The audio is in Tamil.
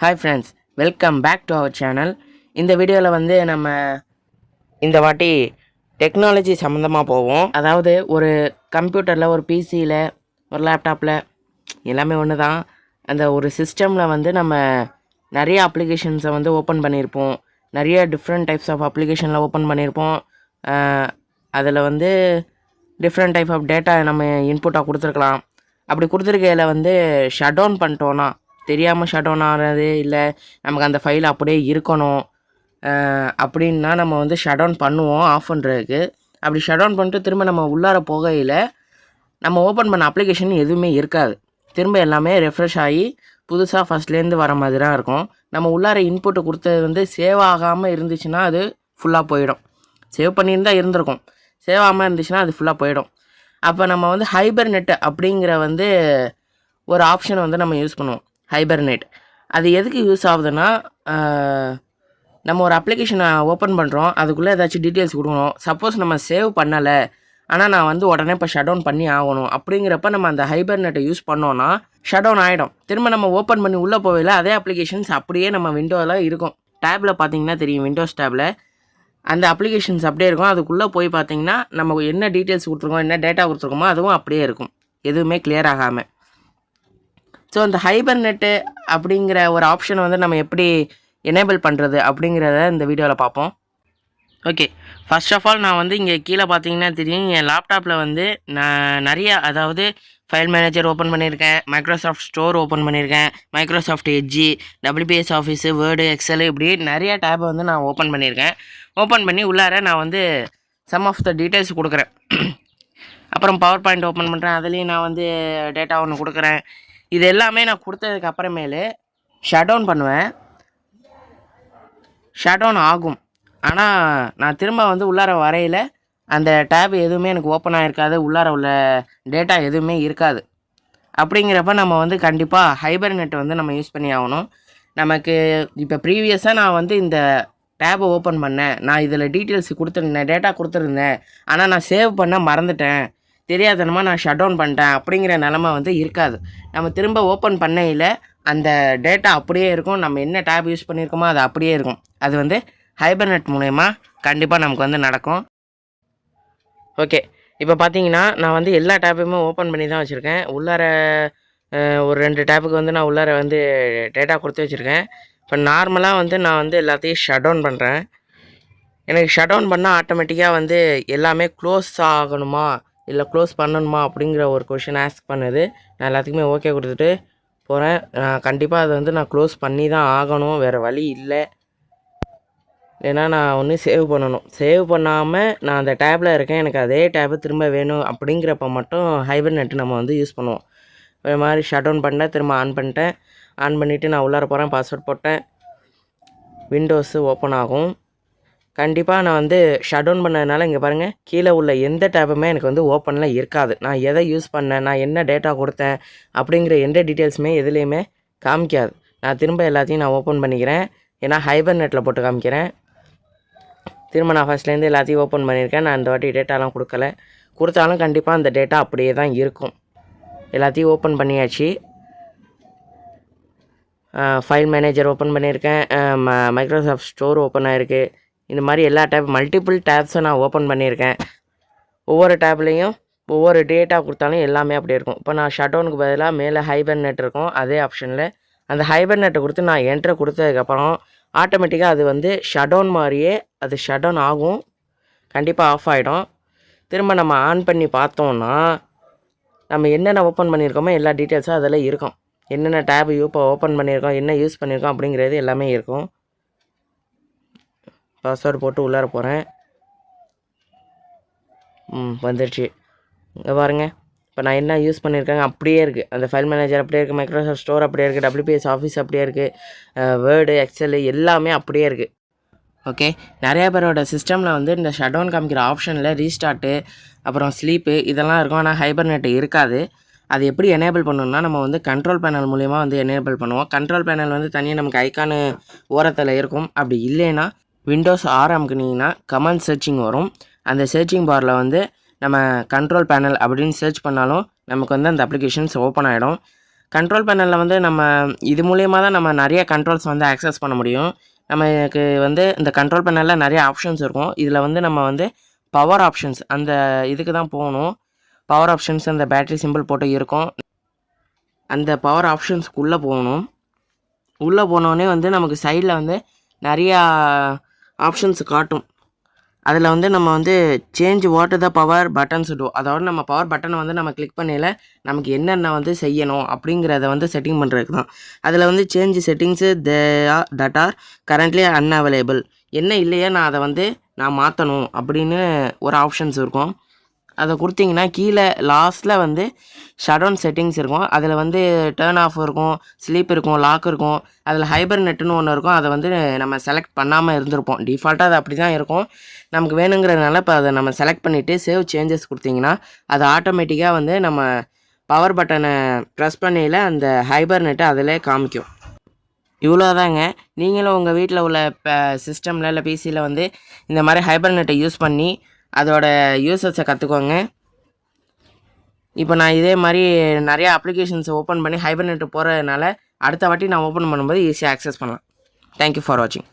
Hi friends, welcome back to our channel. இந்த வீடியோவில் வந்து நம்ம இந்த வாட்டி டெக்னாலஜி சம்மந்தமாக போவோம். அதாவது ஒரு கம்ப்யூட்டரில், ஒரு பிசியில், ஒரு லேப்டாப்பில் எல்லாமே ஒன்று தான். அந்த ஒரு சிஸ்டமில் வந்து நம்ம நிறைய அப்ளிகேஷன்ஸை வந்து ஓப்பன் பண்ணியிருப்போம். நிறைய டிஃப்ரெண்ட் டைப்ஸ் ஆஃப் அப்ளிகேஷனில் ஓப்பன் பண்ணியிருப்போம். அதில் வந்து டிஃப்ரெண்ட் டைப் ஆஃப் டேட்டா நம்ம இன்புட்டாக கொடுத்துருக்கலாம். அப்படி கொடுத்துருக்கையில் வந்து ஷட் டவுன் பண்ணிட்டோன்னா, தெரியாமல் ஷட் டவுன் ஆகிறது, இல்லை நமக்கு அந்த ஃபைல் அப்படியே இருக்கணும் அப்படின்னா நம்ம வந்து ஷட் டவுன் பண்ணுவோம் ஆஃப் பண்ணுறதுக்கு. அப்படி ஷட் டவுன் பண்ணிட்டு திரும்ப நம்ம உள்ளார போகையில் நம்ம ஓப்பன் பண்ண அப்ளிகேஷன் எதுவுமே இருக்காது. திரும்ப எல்லாமே ரெஃப்ரெஷ் ஆகி புதுசாக ஃபஸ்ட்லேருந்து வர மாதிரி தான் இருக்கும். நம்ம உள்ளார இன்புட்டு கொடுத்தது வந்து சேவ் ஆகாமல் இருந்துச்சுன்னா அது ஃபுல்லாக போயிடும். சேவ் பண்ணியிருந்தால் இருந்திருக்கும், சேவ் ஆகாமல் இருந்துச்சுன்னா அது ஃபுல்லாக போயிடும். அப்போ நம்ம வந்து ஹைபர்நெட் அப்படிங்கிற வந்து ஒரு ஆப்ஷனை வந்து நம்ம யூஸ் பண்ணுவோம். ஹைபர்நெட் அது எதுக்கு யூஸ் ஆகுதுன்னா, நம்ம ஒரு அப்ளிகேஷனை ஓப்பன் பண்ணுறோம், அதுக்குள்ளே ஏதாச்சும் டீட்டெயில்ஸ் கொடுக்கணும். சப்போஸ் நம்ம சேவ் பண்ணலை, ஆனால் நான் வந்து உடனே இப்போ ஷட் டவுன் பண்ணி ஆகணும் அப்படிங்கிறப்ப நம்ம அந்த ஹைபர்நெட்டை யூஸ் பண்ணோன்னா ஷட் டவுன் ஆகிடும். திரும்ப நம்ம ஓப்பன் பண்ணி உள்ளே போகல அதே அப்ளிகேஷன்ஸ் அப்படியே நம்ம விண்டோவில் இருக்கும். டேப்பில் பார்த்தீங்கன்னா தெரியும், விண்டோஸ் டேப்பில் அந்த அப்ளிகேஷன்ஸ் அப்படியே இருக்கும். அதுக்குள்ளே போய் பார்த்தீங்கன்னா நம்ம என்ன டீட்டெயில்ஸ் கொடுத்துருக்கோம், என்ன டேட்டா கொடுத்துருக்கோமோ அதுவும் அப்படியே இருக்கும், எதுவுமே கிளியர் ஆகாமல். ஸோ அந்த ஹைபர்நெட்டு அப்படிங்கிற ஒரு ஆப்ஷனை வந்து நம்ம எப்படி எனேபிள் பண்ணுறது அப்படிங்கிறத இந்த வீடியோவில் பார்ப்போம். ஓகே, ஃபர்ஸ்ட் ஆஃப் ஆல் நான் வந்து இங்கே கீழே பார்த்தீங்கன்னா தெரியும், என் லேப்டாப்பில் வந்து நான் நிறைய, அதாவது ஃபைல் மேனேஜர் ஓப்பன் பண்ணியிருக்கேன், மைக்ரோசாஃப்ட் ஸ்டோர் ஓப்பன் பண்ணியிருக்கேன், Microsoft edge, WPS office, word, excel, இப்படி நிறைய டேப்பை வந்து நான் ஓப்பன் பண்ணியிருக்கேன். ஓப்பன் பண்ணி உள்ளார நான் வந்து சம் ஆஃப் த டீட்டெயில்ஸ் கொடுக்குறேன். அப்புறம் பவர் பாயிண்ட் ஓப்பன் பண்ணுறேன், அதுலேயும் நான் வந்து டேட்டா ஒன்று கொடுக்குறேன். இது எல்லாமே நான் கொடுத்ததுக்கு அப்புறமேலு ஷட் டவுன் பண்ணுவேன். ஷட் டவுன் ஆகும், ஆனால் நான் திரும்ப வந்து உள்ளார வரையில் அந்த டேப் எதுவுமே எனக்கு ஓப்பன் ஆகிருக்காது, உள்ளார உள்ள டேட்டா எதுவுமே இருக்காது. அப்படிங்கிறப்ப நம்ம வந்து கண்டிப்பாக ஹைபர்நெட் வந்து நம்ம யூஸ் பண்ணி ஆகணும். நமக்கு இப்போ ப்ரீவியஸாக நான் வந்து இந்த டேப்பை ஓப்பன் பண்ணேன், நான் இதில் டீட்டெயில்ஸ் கொடுத்துருந்தேன், டேட்டா கொடுத்துருந்தேன், ஆனால் நான் சேவ் பண்ண மறந்துட்டேன், தெரியாதனமாக நான் ஷட் டவுன் பண்ணிட்டேன் அப்படிங்கிற நிலமை வந்து இருக்காது. நம்ம திரும்ப ஓப்பன் பண்ணையில் அந்த டேட்டா அப்படியே இருக்கும், நம்ம என்ன டேப் யூஸ் பண்ணியிருக்கோமோ அது அப்படியே இருக்கும். அது வந்து ஹைபர்நெட் மூலயமா கண்டிப்பாக நமக்கு வந்து நடக்கும். ஓகே, இப்போ பார்த்தீங்கன்னா நான் வந்து எல்லா டேப்பையுமே ஓப்பன் பண்ணி தான் வச்சுருக்கேன். உள்ளார ஒரு 2 டேப்புக்கு வந்து நான் உள்ளார வந்து டேட்டா கொடுத்து வச்சுருக்கேன். இப்போ நார்மலாக வந்து நான் வந்து எல்லாத்தையும் ஷட் டவுன் பண்ணுறேன். எனக்கு ஷட் டவுன் பண்ணால் ஆட்டோமேட்டிக்காக வந்து எல்லாமே க்ளோஸ் ஆகணுமா இல்லை க்ளோஸ் பண்ணணுமா அப்படிங்கிற ஒரு கொஷின் ஆஸ்க் பண்ணுது. நான் எல்லாத்துக்குமே ஓகே கொடுத்துட்டு போகிறேன். கண்டிப்பாக அதை வந்து நான் க்ளோஸ் பண்ணி தான் ஆகணும், வேறு வழி இல்லை. ஏன்னா நான் ஒன்று சேவ் பண்ணணும். சேவ் பண்ணாமல் நான் அந்த டேப்பில் இருக்கேன், எனக்கு அதே டேப்பு திரும்ப வேணும் அப்படிங்கிறப்ப மட்டும் ஹைபர்நெட் நம்ம வந்து யூஸ் பண்ணுவோம். இது மாதிரி ஷட் டவுன் பண்ணேன், திரும்ப ஆன் பண்ணிட்டேன். ஆன் பண்ணிவிட்டு நான் உள்ளார போகிறேன், பாஸ்வேர்ட் போட்டேன், விண்டோஸு ஓப்பன் ஆகும். கண்டிப்பாக நான் வந்து ஷட் டவுன் பண்ணதுனால இங்கே பாருங்கள், கீழே உள்ள எந்த டேப்புமே எனக்கு வந்து ஓப்பனில் இருக்காது. நான் எதை யூஸ் பண்ணேன், நான் என்ன டேட்டா கொடுத்தேன் அப்படிங்கிற எந்த டீட்டெயில்ஸுமே எதுலேயுமே காமிக்காது. நான் திரும்ப எல்லாத்தையும் நான் ஓப்பன் பண்ணிக்கிறேன், ஏன்னா ஹைபர்நெட்டில் போட்டு காமிக்கிறேன். திரும்ப நான் ஃபஸ்ட்லேருந்து எல்லாத்தையும் ஓப்பன் பண்ணியிருக்கேன். நான் இந்த வாட்டி டேட்டாலாம் கொடுத்தாலும் கண்டிப்பாக அந்த டேட்டா அப்படியே தான் இருக்கும். எல்லாத்தையும் ஓப்பன் பண்ணியாச்சு. ஃபைல் மேனேஜர் ஓப்பன் பண்ணியிருக்கேன், மைக்ரோசாஃப்ட் ஸ்டோர் ஓப்பன் ஆகிருக்கு. இந்த மாதிரி எல்லா மல்டிபிள் டேப்ஸும் நான் ஓப்பன் பண்ணியிருக்கேன். ஒவ்வொரு டேப்லேயும் ஒவ்வொரு டேட்டா கொடுத்தாலும் எல்லாமே அப்படியே இருக்கும். இப்போ நான் ஷட் டவுனுக்கு பதிலாக மேலே ஹைபர்நெட் இருக்கும், அதே ஆப்ஷனில் அந்த ஹைபர்நெட்டை கொடுத்து நான் என்ட்ரு கொடுத்ததுக்கப்புறம் ஆட்டோமேட்டிக்காக அது வந்து ஷட் டவுன் மாதிரியே அது ஷட் டவுன் ஆகும், கண்டிப்பாக ஆஃப் ஆகிடும். திரும்ப நம்ம ஆன் பண்ணி பார்த்தோன்னா நம்ம என்னென்ன ஓப்பன் பண்ணியிருக்கோமோ எல்லா டீட்டெயில்ஸும் அதில் இருக்கும். என்னென்ன டேப் இப்போ ஓப்பன் பண்ணியிருக்கோம், என்ன யூஸ் பண்ணியிருக்கோம் அப்படிங்கிறது எல்லாமே இருக்கும். பாஸ்வேர்டு போட்டு உள்ளார போகிறேன். வந்துடுச்சு. இங்கே பாருங்கள், இப்போ நான் என்ன யூஸ் பண்ணியிருக்கேங்க அப்படியே இருக்குது. அந்த ஃபைல் மேனேஜர் அப்படியே இருக்குது, மைக்ரோசாஃப்ட் ஸ்டோர் அப்படியே இருக்குது, WPS ஆஃபீஸ் அப்படியே இருக்குது, வேர்டு, எக்ஸல் எல்லாமே அப்படியே இருக்குது. ஓகே, நிறையா பேரோட சிஸ்டமில் வந்து இந்த ஷட் டவுன் காமிக்கிற ஆப்ஷனில் ரீஸ்டார்ட்டு, அப்புறம் ஸ்லீப்பு இதெல்லாம் இருக்கும், ஆனால் ஹைபர்நெட் இருக்காது. அது எப்படி எனேபிள் பண்ணணும்னா நம்ம வந்து கண்ட்ரோல் பேனல் மூலிமா வந்து எனேபிள் பண்ணுவோம். கண்ட்ரோல் பேனல் வந்து தனியாக நமக்கு ஐக்கானு ஓரத்தில் இருக்கும். அப்படி இல்லைன்னா விண்டோஸ் ஆரம்பிக்கினீங்கன்னா கமெண்ட் சர்ச்சிங் வரும். அந்த சர்ச்சிங் பாரில் வந்து நம்ம கண்ட்ரோல் பேனல் அப்படின்னு சர்ச் பண்ணாலும் நமக்கு வந்து அந்த அப்ளிகேஷன்ஸ் ஓப்பன் ஆகிடும். கண்ட்ரோல் பேனலில் வந்து நம்ம இது மூலியமாக தான் நம்ம நிறைய கண்ட்ரோல்ஸ் வந்து ஆக்சஸ் பண்ண முடியும். நமக்கு வந்து இந்த கண்ட்ரோல் பேனலில் நிறைய ஆப்ஷன்ஸ் இருக்கும். இதில் வந்து நம்ம வந்து பவர் ஆப்ஷன்ஸ் அந்த இதுக்கு தான் போகணும். பவர் ஆப்ஷன்ஸ் அந்த பேட்டரி சிம்பிள் போட்டு இருக்கும். அந்த பவர் ஆப்ஷன்ஸ்க்குள்ளே போகணும். உள்ளே போனோடனே வந்து நமக்கு சைடில் வந்து நிறையா ஆப்ஷன்ஸ் காட்டும். அதில் வந்து நம்ம வந்து change what the power buttons do, அதாவது நம்ம பவர் பட்டனை வந்து நம்ம கிளிக் பண்ணையில் நமக்கு என்னென்ன வந்து செய்யணும் அப்படிங்கிறத வந்து செட்டிங் பண்ணுறதுக்கு தான். அதில் வந்து change settings that R currently unavailable, என்ன இல்லையா நான் அதை வந்து நான் மாற்றணும் அப்படின்னு ஒரு ஆப்ஷன்ஸ் இருக்கும். அதை கொடுத்தீங்கன்னா கீழே லாஸ்ட்டில் வந்து ஷட்டவுன் செட்டிங்ஸ் இருக்கும். அதில் வந்து டர்ன் ஆஃப் இருக்கும், ஸ்லீப் இருக்கும், லாக் இருக்கும். அதில் ஹைபர்நெட்டுன்னு ஒன்று இருக்கும். அதை வந்து நம்ம செலக்ட் பண்ணாமல் இருந்திருப்போம். டிஃபால்ட்டாக அது அப்படி தான் இருக்கும். நமக்கு வேணுங்கிறதுனால இப்போ அதை நம்ம செலக்ட் பண்ணிவிட்டு சேவ் சேஞ்சஸ் கொடுத்தீங்கன்னா அது ஆட்டோமேட்டிக்காக வந்து நம்ம பவர் பட்டனை ப்ரெஸ் பண்ணையில் அந்த ஹைபர்நெட்டை அதிலே காமிக்கும். இவ்வளோதாங்க. நீங்களும் உங்கள் வீட்டில் உள்ள சிஸ்டமில் இல்லை பிசியில் வந்து இந்த மாதிரி ஹைபர்நெட்டை யூஸ் பண்ணி அதோட யூசர்ஸை கற்றுக்கோங்க. இப்போ நான் இதே மாதிரி நிறையா அப்ளிகேஷன்ஸை ஓப்பன் பண்ணி ஹைபர்நெட் போகிறதுனால அடுத்த வாட்டி நான் ஓப்பன் பண்ணும்போது ஈஸியாக ஆக்சஸ் பண்ணலாம். தேங்க்யூ ஃபார் வாட்சிங்.